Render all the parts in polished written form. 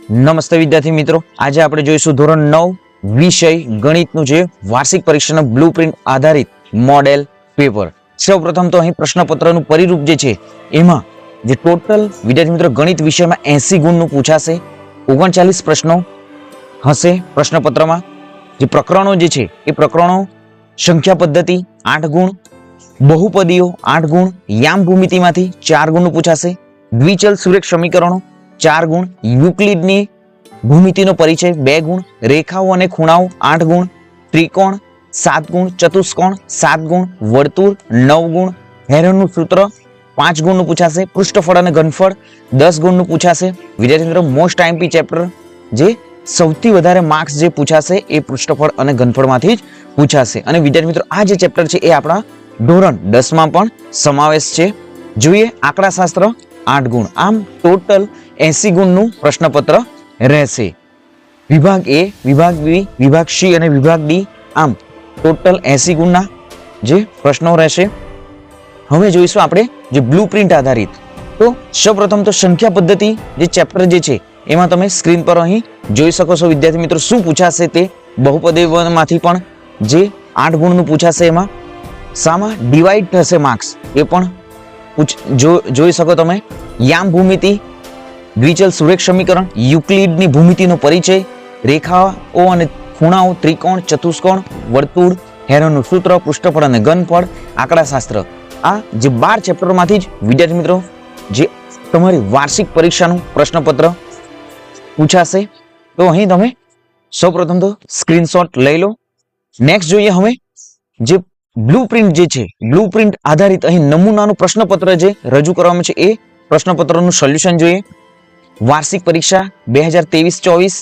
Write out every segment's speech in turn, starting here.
નમસ્તે વિદ્યાર્થી મિત્રો, આજે આપણે જોઈશું ધોરણ 9 વિષય ગણિતનું જે વાર્ષિક પરીક્ષાના બ્લુપ્રિન્ટ આધારિત મોડેલ પેપર. સૌપ્રથમ તો અહીં પ્રશ્નપત્રનું પરિરૂપ જે છે એમાં જે ટોટલ વિદ્યાર્થી મિત્રો ગણિત વિષયમાં 80 ગુણનું પૂછાશે. 39 પ્રશ્નો હશે પ્રશ્નપત્રમાં. જે પ્રકરણો જે છે એ પ્રકરણો સંખ્યા પદ્ધતિ 8 ગુણ, બહુપદીઓ 8 ગુણ, યામ ભૂમિતિમાંથી 4 ગુણનું પૂછાશે, દ્વિચલ સુરેખ સમીકરણો 4 ગુણ, યુક્લિડની ભૂમિતિનો પરિચય 2 ગુણ, રેખાઓ અને ખૂણાઓ 8 ગુણ, ત્રિકોણ 7 ગુણ, ચતુષ્કોણ 7 ગુણ, વર્તુળ 9 ગુણ, હેરનનું સૂત્ર 5 ગુણનું પૂછાશે, પૃષ્ઠફળ અને ઘનફળ 10 ગુણનું પૂછાશે. વિદ્યાર્થી મિત્રો મોસ્ટ આઈએમપી ચેપ્ટર જે સૌથી વધારે માર્ક્સ જે પૂછાશે એ પૃષ્ઠફળ અને ઘનફળમાંથી જ પૂછાશે. અને વિદ્યાર્થી મિત્રો આ જે ચેપ્ટર છે એ આપણા ધોરણ 10 માં પણ સમાવેશ છે. જોઈએ આંકડાશાસ્ત્ર 8 ગુણ, આમ ટોટલ 80 ગુણનું પ્રશ્નપત્ર રહેશે. વિભાગ એ, વિભાગ બી, વિભાગ સી અને વિભાગ ડી, આમ ટોટલ 80 ગુણના જે પ્રશ્નો રહેશે. હવે જોઈશું આપણે જે બ્લુપ્રિન્ટ આધારિત. તો સૌપ્રથમ તો સંખ્યા પદ્ધતિ જે ચેપ્ટર જે છે એમાં તમે સ્ક્રીન પર અહીં જોઈ શકો છો વિદ્યાર્થી મિત્રો શું પૂછાશે તે. બહુપદીમાંથી પણ જે 8 ગુણનું પૂછાશે એમાં શામાં ડિવાઈડ થશે માર્ક્સ એ પણ જોઈ શકો તમે. યામ ભૂમિતિ, દ્વિચલ સુરેખ સમીકરણ, યુક્લિડની ભૂમિતિનો પરિચય, રેખાઓ અને ખૂણાઓ, ત્રિકોણ, ચતુષ્કોણ, વર્તુળ, હેરનનું સૂત્ર, પૃષ્ઠફળ અને ઘનફળ, આંકડાશાસ્ત્ર, આ જે 12 ચેપ્ટરમાંથી જ વિદ્યાર્થી મિત્રો જે તમારી વાર્ષિક પરીક્ષાનું પ્રશ્નપત્ર પૂછાશે. તો અહીં તમે સૌપ્રથમ તો સ્ક્રીનશોટ લઈ લો. નેક્સ્ટ જોઈએ હવે જે બ્લુપ્રિન્ટ જે છે, બ્લુપ્રિન્ટ આધારિત અહીં નમૂનાનું પ્રશ્નપત્ર જે રજૂ કરવામાં છે એ પ્રશ્નપત્રનું સોલ્યુશન જોઈએ. વાર્ષિક પરીક્ષા 2023-24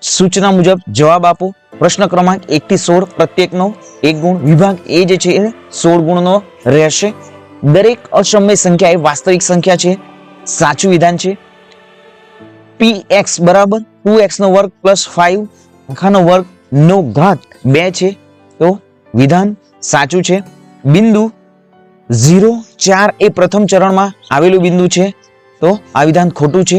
સૂચના મુજબ જવાબ આપો. પ્રશ્ન ક્રમાંક 1 થી 16 પ્રત્યેકનો 1 ગુણ. વિભાગ એ જે છે એ 16 ગુણનો રહેશે. દરેક અસમય સંખ્યા એ વાસ્તવિક સંખ્યા છે, સાચું વિધાન છે. px બરાબર 2x નો વર્ગ પ્લસ 5 આખાનો વર્ગ નો ઘાત 2 છે, તો વિધાન સાચું છે. બિંદુ 0, 4 એ પ્રથમ ચરણમાં આવેલું બિંદુ છે, તો આ વિધાન ખોટું છે.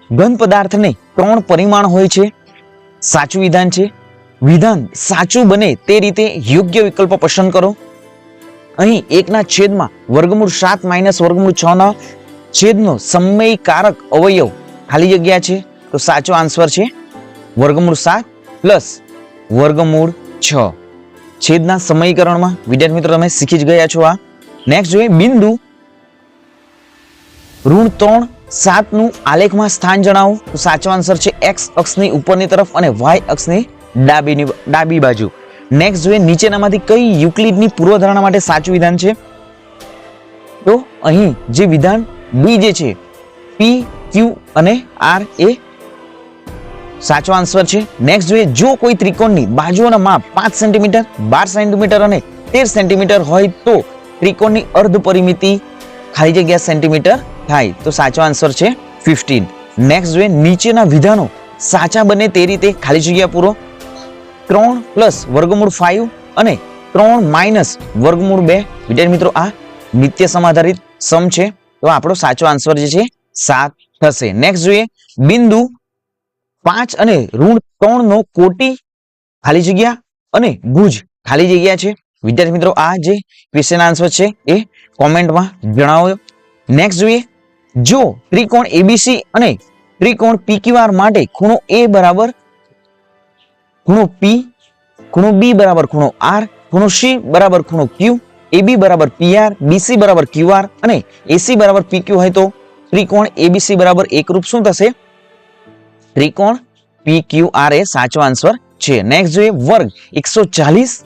ઘન પદાર્થને 3 પરિમાણ હોય છે, સાચું વિધાન છે. વિધાન સાચું બને તે રીતે યોગ્ય વિકલ્પ પસંદ કરો. અહીં 1 ના છેદમાં વર્ગમૂળ 7 માઇનસ વર્ગમૂળ 6 ના છેદનો સમયકારક અવયવ ખાલી જગ્યા છે, તો સાચો આન્સર છે વર્ગમૂળ 7 પ્લસ વર્ગમૂળ 6. છેદના સમીકરણમાં વિદ્યાર્થી મિત્રો તમે શીખી જ ગયા છો આ. નેક્સ્ટ જોઈએ બિંદુ ઋણ 3, 7 નું આલેખમાં સ્થાન જણાવો, તો સાચો આન્સર છે x અક્ષની ઉપરની તરફ અને y અક્ષની ડાબી બાજુ. નેક્સ્ટ જોઈએ નીચેનામાંથી કઈ યુક્લિડની પૂર્વધારણા માટે સાચું વિધાન છે, તો અહીં જે વિધાન બી જે છે p q અને r એ સાચો આન્સર છે. નેક્સ્ટ જોઈએ જો કોઈ ત્રિકોણની બાજુઓના માપ 5 સેન્ટીમીટર, 12 સેન્ટીમીટર અને 13 સેન્ટીમીટર હોય તો ત્રિકોણની અર્ધ પરિમિતિ ખાલી જગ્યા સેન્ટીમીટર થાય, તો સાચો આન્સર છે 15. નેક્સ્ટ જોઈએ નીચેના વિધાનો સાચા બને તે રીતે ખાલી જગ્યા પૂરો. 3 પ્લસ વર્ગમૂળ 5 અને 3 માઇનસ વર્ગમૂળ 2, વિદ્યાર્થી મિત્રો આ નિત્ય સમ આધારિત સમ છે, તો આપણો સાચો આન્સર જે છે 7 થશે. નેક્સ્ટ જોઈએ બિંદુ 5 અને ઋણ 3 નો કોટી ખાલી જગ્યા અને ભુજ ખાલી જગ્યા છે. વિદ્યાર્થી મિત્રો આ જે ક્વેશ્ચન આન્સર છે એ કોમેન્ટમાં જણાવો. નેક્સ્ટ જોઈએ જો ત્રિકોણ એબીસી અને ત્રિકોણ પીક્યુઆર માટે ખૂણો a બરાબર ખૂણો p, ખૂણો b બરાબર ખૂણો r, ખૂણો c બરાબર ખૂણો q, ab બરાબર pr, bc બરાબર qr અને ac બરાબર pq હોય તો ત્રિકોણ abc બરાબર એકરૂપ શું થશે, ત્રિકોણ pqr એ સાચો આન્સર છે. નેક્સ્ટ જોઈએ વર્ગ 140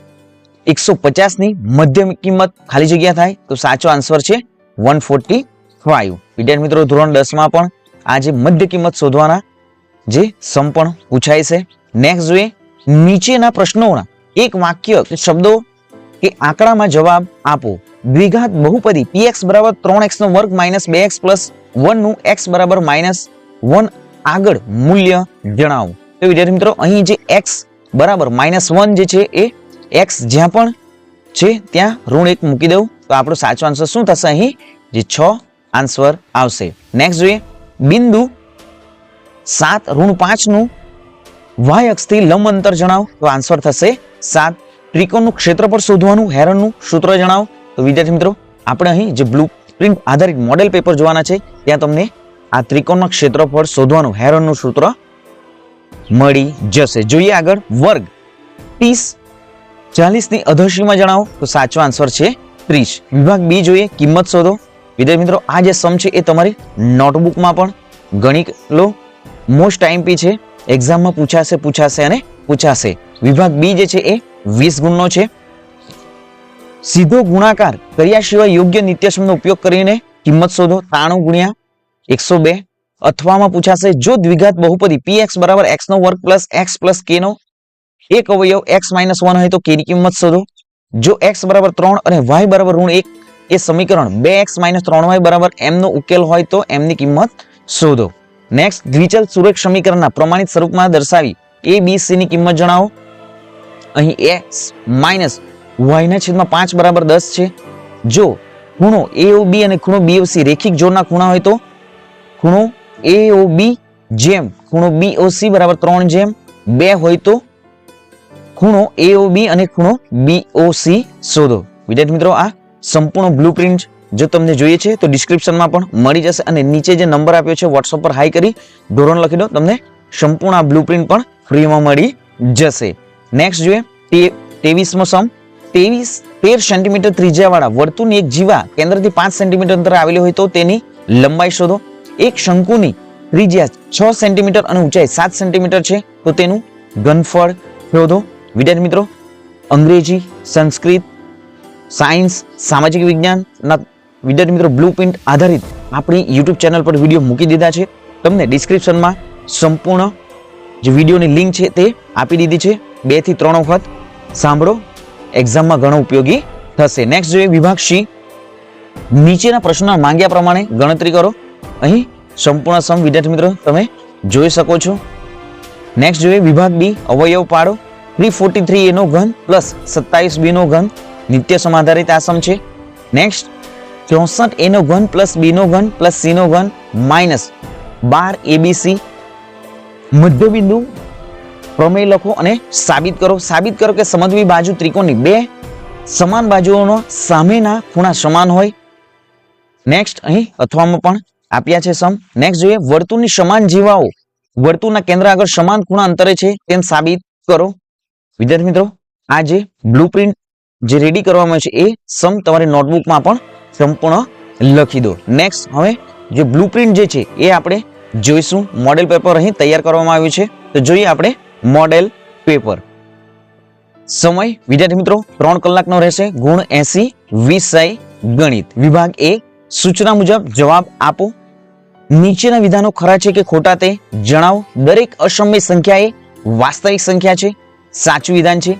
150 ની મધ્યમ કિંમત ખાલી જગ્યા થાય, તો સાચો આન્સર છે 145. વિદ્યાર્થી મિત્રો ધોરણ 10 માં પણ આ જે મધ્ય કિંમત શોધવાના જે સમ પણ પૂછાય છે. નેક્સ્ટ જોઈએ નીચેના પ્રશ્નોના એક વાક્ય શબ્દો કે આંકડામાં જવાબ આપો. દ્વિઘાત બહુપદી px બરાબર 3x નો વર્ગ માઇનસ 2x પ્લસ 1 નું x બરાબર -1 આગળ મૂલ્ય જણાવો. તો વિદ્યાર્થી મિત્રો અહીં જે x બરાબર -1 જે છે એ x જ્યાં પણ છે ત્યાં ઋણ 1 મૂકી દઉં, તો આપણો સાચો આન્સર શું થશે અહીં જે 6 આન્સર આવશે. નેક્સ્ટ જોઈએ બિંદુ 7 ઋણ 5 નું વાય અક્ષથી લંબ અંતર જણાવો તો આન્સર થશે 7. ત્રિકોણનું ક્ષેત્રફળ શોધવાનું હેરનનું સૂત્ર જણાવો તો વિદ્યાર્થી મિત્રો આપણે અહીં જે બ્લુ પ્રિન્ટ આધારિત મોડેલ પેપર જોવાના છે ત્યાં તમને આ ત્રિકોણના ક્ષેત્રફળ શોધવાનું હેરનનું સૂત્ર મળી જશે. જોઈએ આગળ વર્ગ 30 40 ની અધોસીમા જણાવો તો સાચો આન્સર છે 30. વિભાગ બી જોઈએ કિંમત શોધો. વિદ્યાર્થી મિત્રો આ જે સમ છે એ તમારી નોટબુકમાં પણ ગણી લો. મોસ્ટ આઈએમપી છે, એક્ઝામમાં પૂછાશે. વિભાગ બી જે છે એ 20 ગુણનો છે. સીધો ગુણાકાર કર્યા સિવાય યોગ્ય નિત્યસમનો ઉપયોગ કરીને કિંમત શોધો 93 ગુણ્યા 102. અથવામાં પૂછાશે જો દ્વિઘાત બહુપદી px બરાબર x નો વર્ગ પ્લસ x પ્લસ k નો એક અવયવ x માઇનસ 1 હોય તો k ની કિંમત શોધો. જો x બરાબર 3 અને y બરાબર ઋણ 1 એ સમીકરણ 2x માઇનસ 3y બરાબર m નો ઉકેલ હોય તો m ની કિંમત શોધો. નેક્સ્ટ દ્વિચલ સુરેખ સમીકરણના પ્રમાણિત સ્વરૂપમાં દર્શાવી a b c ની કિંમત જણાવો. અહીં x માઇનસ y ના છેદમાં 5 બરાબર 10 છે. જો ખૂણો AOB અને ખૂણો BOC રેખિક જોડના ખૂણા હોય તો ખૂણો AOB જેમ ખૂણો BOC બરાબર 3/2 હોય તો ખૂણો AOB અને ખૂણો BOC શોધો. વિદ્યાર્થી મિત્રો આ સંપૂર્ણ બ્લુપ્રિન્ટ જો તમને જોઈએ છે તો ડિસ્ક્રિપ્શનમાં પણ મળી જશે અને નીચે જે નંબર આપ્યો છે WhatsApp પર હાઈ કરી ધોરણ લખી દો, તમને સંપૂર્ણ આ બ્લુપ્રિન્ટ પણ ફ્રીમાં મળી જશે. નેક્સ્ટ જોઈએ 23મો સમ. 13 સેન્ટીમીટર ત્રિજ્યાવાળા વર્તુળની એક જીવા કેન્દ્રથી 5 સેન્ટીમીટર અંતરે આવેલી હોય તો તેની લંબાઈ શોધો. એક શંકુની ત્રિજ્યા 6 સેન્ટીમીટર અને ઊંચાઈ 7 સેન્ટીમીટર છે તો તેનું ઘનફળ શોધો. વિદ્યાર્થી મિત્રો અંગ્રેજી, સંસ્કૃત, સાયન્સ, સામાજિક વિજ્ઞાનના વિદ્યાર્થી મિત્રો બ્લુપ્રિન્ટ આધારિત આપણી YouTube ચેનલ પર વિડીયો મૂકી દીધા છે. તમને ડિસ્ક્રિપ્શનમાં સંપૂર્ણ જે વિડીયોની લિંક છે તે આપી દીધી છે. 2 થી 3 વખત સાંભળો, એક્ઝામમાં ઘણો ઉપયોગી થશે. નેક્સ્ટ જોઈએ વિભાગ સી. નીચેના પ્રશ્નો માંગ્યા પ્રમાણે ગણતરી કરો. અહીં સંપૂર્ણ સમ વિદ્યાર્થી મિત્રો તમે જોઈ શકો છો. નેક્સ્ટ જોઈએ વિભાગ ડી. અવયવ પાડો. 343 a નો ઘન પ્લસ 27 b નો ઘન નિત્ય સમ આધારિત આ સમ છે. નેક્સ્ટ 64 a નો ઘન પ્લસ b નો ઘન પ્લસ c નો ઘન માઇનસ 12 abc. મધ્યબિંદુ પ્રમેય લખો અને સાબિત કરો કે સમદ્વિ બાજુ ત્રિકોણની બે સમાન બાજુઓનો સામેના ખૂણા સમાન હોય. નેક્સ્ટ અહીં અથવામાં પણ આપ્યા છે સમ. નેક્સ્ટ જોઈએ વર્તુળની સમાન જીવાઓ વર્તુળના કેન્દ્ર આગળ સમાન ખૂણા અંતરે છે તેમ સાબિત કરો. વિદ્યાર્થી મિત્રો આ જે બ્લુપ્રિન્ટ જે રેડી કરવામાં આવે છે એ સમ તમારી નોટબુકમાં પણ સંપૂર્ણ લખી દો. નેક્સ્ટ હવે જે બ્લુપ્રિન્ટ જે છે એ આપણે જોઈશું. મોડેલ પેપર અહીં તૈયાર કરવામાં આવ્યું છે તો જોઈએ આપણે મોડેલ પેપર. સમય વિદ્યાર્થી મિત્રો 3 કલાકનો રહેશે. ગુણ 80. વિષય ગણિત. વિભાગ એ. સૂચના મુજબ જવાબ આપો. નીચેના વિધાનો ખરા છે કે ખોટા તે જણાવો. દરેક અસમય સંખ્યા એ વાસ્તવિક સંખ્યા છે. સાચું વિધાન છે.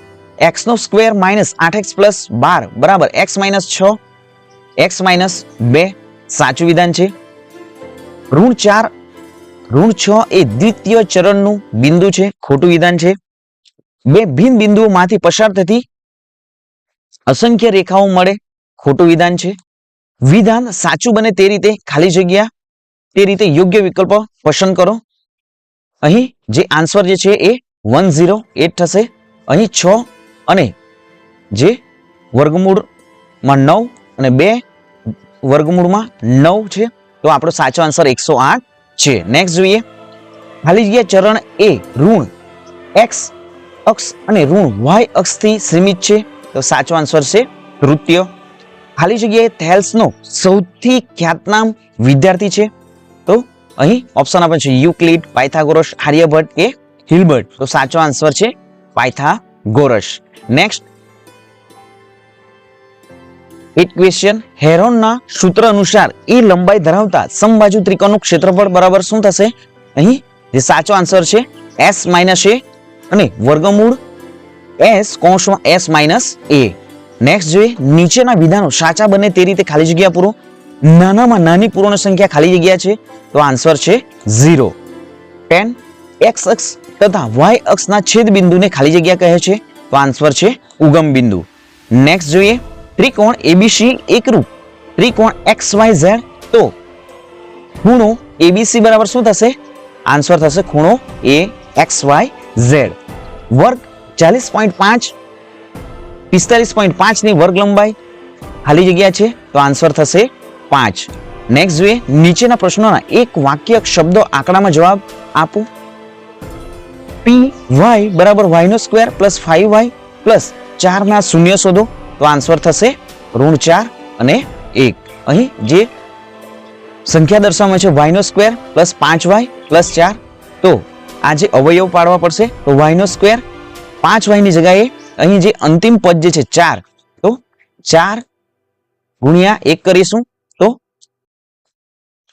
x નો સ્ક્વેર માઇનસ 8x પ્લસ 12 બરાબર x માઇનસ 6 x માઇનસ 2 સાચું વિધાન છે. ઋણ 6 એ દ્વિતીય ચરણનું બિંદુ છે. ખોટું વિધાન છે. બે ભિન્ન બિંદુઓમાંથી પસાર થતી અસંખ્ય રેખાઓ મળે. ખોટું વિધાન છે. વિધાન સાચું બને તે રીતે ખાલી જગ્યા તે રીતે યોગ્ય વિકલ્પ પસંદ કરો. અહીં જે આન્સર જે છે એ 108 થશે. અહીં 6 અને જે વર્ગમૂળમાં 9 અને 2 વર્ગમૂળમાં 9 છે તો આપણો સાચો આન્સર 108 છે. નેક્સ્ટ જોઈએ ખાલી જગ્યા ચરણ એ ઋણ x અક્ષ અને ઋણ y અક્ષથી સીમિત છે તો સાચો આન્સર છે તૃતીય. ખાલી જગ્યાએ થેલ્સનો સૌથી ખ્યાતનામ વિદ્યાર્થી છે તો અહીં ઓપ્શન આપે છે યુક્લિડ, પાયથાગોરસ, આર્યભટ્ટ કે હિલબર્ટ તો સાચો આન્સર છે પાયથાગોરસ. નેક્સ્ટ એક ક્વેશ્ચન. હેરોનના સૂત્ર અનુસાર એ લંબાઈ ધરાવતા સમબાજુ ત્રિકોણનું ક્ષેત્રફળ બરાબર શું થશે? અહીં જે સાચો આન્સર છે s માઇનસ a અને વર્ગમૂળ s કૌંસમાં s માઇનસ a. નેક્સ્ટ જોઈએ નીચેના વિધાનો સાચા બને તે રીતે ખાલી જગ્યા પૂરો. નાનામાં નાની પૂર્ણ સંખ્યા ખાલી જગ્યા છે તો આન્સર છે 0. 10 x અક્ષ તથા y અક્ષના છેદ બિંદુને ખાલી જગ્યા કહે છે તો આન્સર છે ઉગમ બિંદુ. નેક્સ્ટ જોઈએ ત્રિકોણ ABC એકરૂપ ત્રિકોણ XYZ તો ખૂણો ABC બરાબર શું થશે? આન્સર થશે ખૂણો AXYZ. વર્ગ 40.5 45.5 ની વર્ગ લંબાઈ ખાલી જગ્યા છે તો આન્સર થશે 5. નેક્સ્ટ જોઈએ નીચેના પ્રશ્નોના એક વાક્ય શબ્દો આંકડામાં જવાબ આપો. py બરાબર y નો સ્ક્વેર પ્લસ 5y પ્લસ 4 ના શૂન્ય શોધો તો આન્સર થશે -4 અને 1. અહીં જે સંખ્યા દર્શાવવામાં છે y નો સ્ક્વેર પ્લસ 5y પ્લસ 4 તો આ જે અવયવ પાડવા પડશે તો y નો સ્ક્વેર 5y ની જગ્યાએ અહીં જે અંતિમ પદ જે છે 4 તો 4 ગુણ્યા 1 કરીશું તો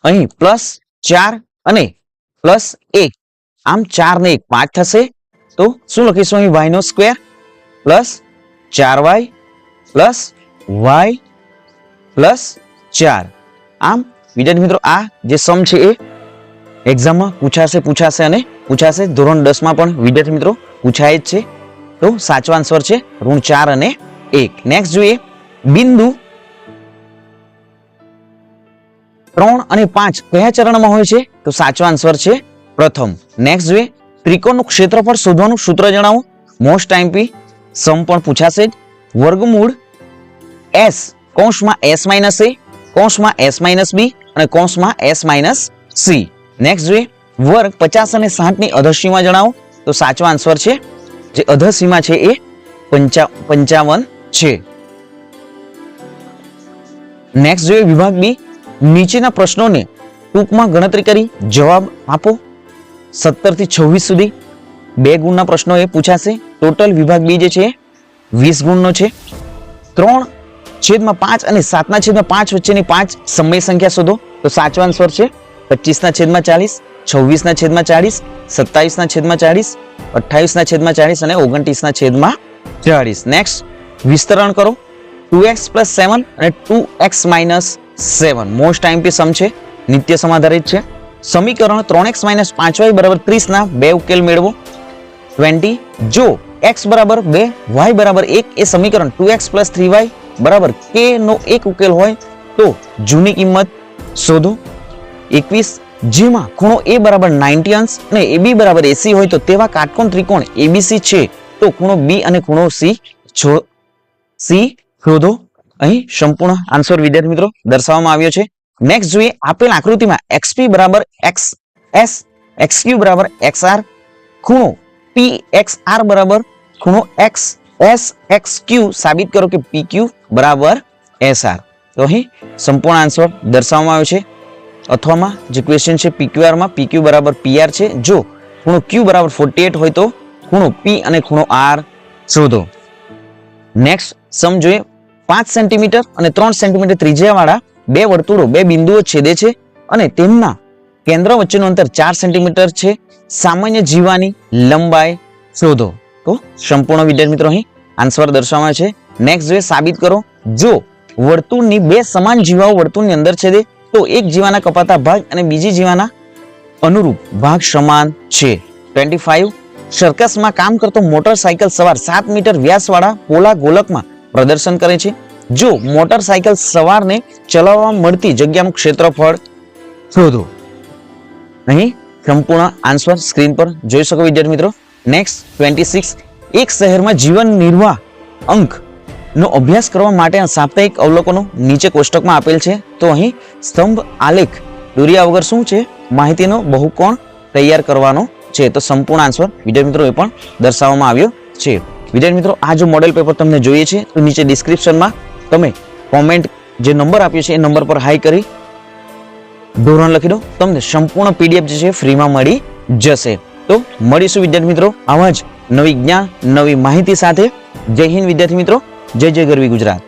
અહીં +4 અને +1 આમ 4 ને 1 5 થશે તો શું લખીશું અહીં y નો square plus 4y plus y plus 4. આમ વિદ્યાર્થી મિત્રો આ જે સમ છે એ એક્ઝામમાં પૂછાશે અને પૂછાશે ધોરણ 10 માં પણ વિદ્યાર્થી મિત્રો પૂછાય જ છે. તો સાચો આન્સર છે -4 અને 1. નેક્સ્ટ જોઈએ બિંદુ 3 અને 5 કયા ચરણમાં હોય છે તો સાચો આન્સર છે પ્રથમ. નેક્સ્ટ જોઈએ ત્રિકોણનું ક્ષેત્રફળ શોધવાનું સૂત્ર જણાવો. મોસ્ટ ટાઈમ સમ પણ પૂછાશે જ. વર્ગમૂળ s કૌંસમાં s - a કૌંસમાં s - b અને કૌંસમાં s - c. નેક્સ્ટ જોઈએ વર્ગ 50 અને 60 ની અધસીમા જણાવો તો સાચો આન્સર છે જે અધસીમા છે એ 55 છે. નેક્સ્ટ જોઈએ વિભાગ બી નીચેના પ્રશ્નોને ટૂંકમાં ગણતરી કરી જવાબ આપો. 17 થી 26 સુધી 2 ગુણના પ્રશ્નો એ પૂછાશે. ટોટલ વિભાગ બી જે છે 20 ગુણનો છે. 3/5 અને 7/5 વચ્ચેની 5 સમય સંખ્યા શોધો તો સાચો આન્સર છે 25/40 26/40 27/40 28/40 અને 29/40. નેક્સ્ટ વિસ્તરણ કરો 2x + 7 અને 2x - 7 મોસ્ટ ટાઈમ સમ છે નિત્ય સમાધારિત છે. સમીકરણ 3x - 5y = 30 ના બે ઉકેલ મેળવો. 20 જો x = 2 y = 1 એ સમીકરણ 2x + 3y = k નો એક ઉકેલ હોય તો જૂની કિંમત શોધો. 21 જેમાં ખૂણો a = 90 અંશ અને ab = AC હોય તો તેવા કાટકોણ ત્રિકોણ ABC છે તો ખૂણો b અને ખૂણો c શોધો. અહીં સંપૂર્ણ આન્સર વિદ્યાર્થી મિત્રો દર્શાવવામાં આવ્યો છે. નેક્સ્ટ જોઈએ આપેલ આકૃતિમાં xp = xs xq = xr ખૂણો pxr = ખૂણો xsxq સાબિત કરો કે pq = sr. તો અહીં સંપૂર્ણ આન્સર દર્શાવવામાં આવ્યો છે. અથવામાં જે ક્વેશ્ચન છે pqr માં pq = pr છે. જો ખૂણો q = 48 હોય તો ખૂણો p અને ખૂણો r શોધો. નેક્સ્ટ સમ જોઈએ 5 સેન્ટીમીટર અને 3 સેન્ટીમીટર ત્રિજ્યાવાળા બે વર્તુળો બે બિંદુઓ છેદે છે અને તેમના કેન્દ્ર વચ્ચેનું અંતર 4 સેન્ટીમીટર છે. સામાન્ય જીવાની લંબાઈ શોધો. તો સંપૂર્ણ વિદ્યાર્થી મિત્રો અહીં આન્સર દર્શાવવામાં છે. નેક્સ્ટ જોઈએ સાબિત કરો જો વર્તુળની બે સમાન જીવાઓ વર્તુળની અંદર છેદે તો એક જીવાના કપાતા ભાગ અને બીજી જીવાના અનુરૂપ ભાગ સમાન છે. 25 સર્કસમાં કામ કરતો મોટરસાયકલ સવાર 7 મીટર વ્યાસવાળા પોલા ગોલકમાં પ્રદર્શન કરે છે. જો મોટરસાયકલ સવારને ચલાવવા મળતી જગ્યાનું ક્ષેત્રફળ શોધો. અહીં સંપૂર્ણ આન્સર સ્ક્રીન પર જોઈ શકો વિદ્યાર્થી મિત્રો. નેક્સ્ટ 26 એક શહેરમાં જીવન નિર્વાહ અંક નો અભ્યાસ કરવા માટે સાપ્તાહિક અવલોકનો નીચે કોષ્ટકમાં આપેલ છે. તો અહીં સ્તંભ આલેખ દોર્યા વગર શું છે માહિતીનો બહુકોણ તૈયાર કરવાનો છે. તો સંપૂર્ણ આન્સર વિદ્યાર્થી મિત્રો એ પણ દર્શાવવામાં આવ્યો છે. વિદ્યાર્થી મિત્રો આ જો મોડેલ પેપર તમને જોઈએ છે તો નીચે ડિસ્ક્રિપ્શનમાં તમે કોમેન્ટ જે નંબર આપ્યો છે એ નંબર પર હાઈ કરી ધોરણ લખી દો. તમને સંપૂર્ણ PDF જે છે ફ્રીમાં મળી જશે. તો મળીશું વિદ્યાર્થી મિત્રો આવા જ નવી જ્ઞાન નવી માહિતી સાથે. જય હિન્દ વિદ્યાર્થી મિત્રો. જય જય ગરવી ગુજરાત.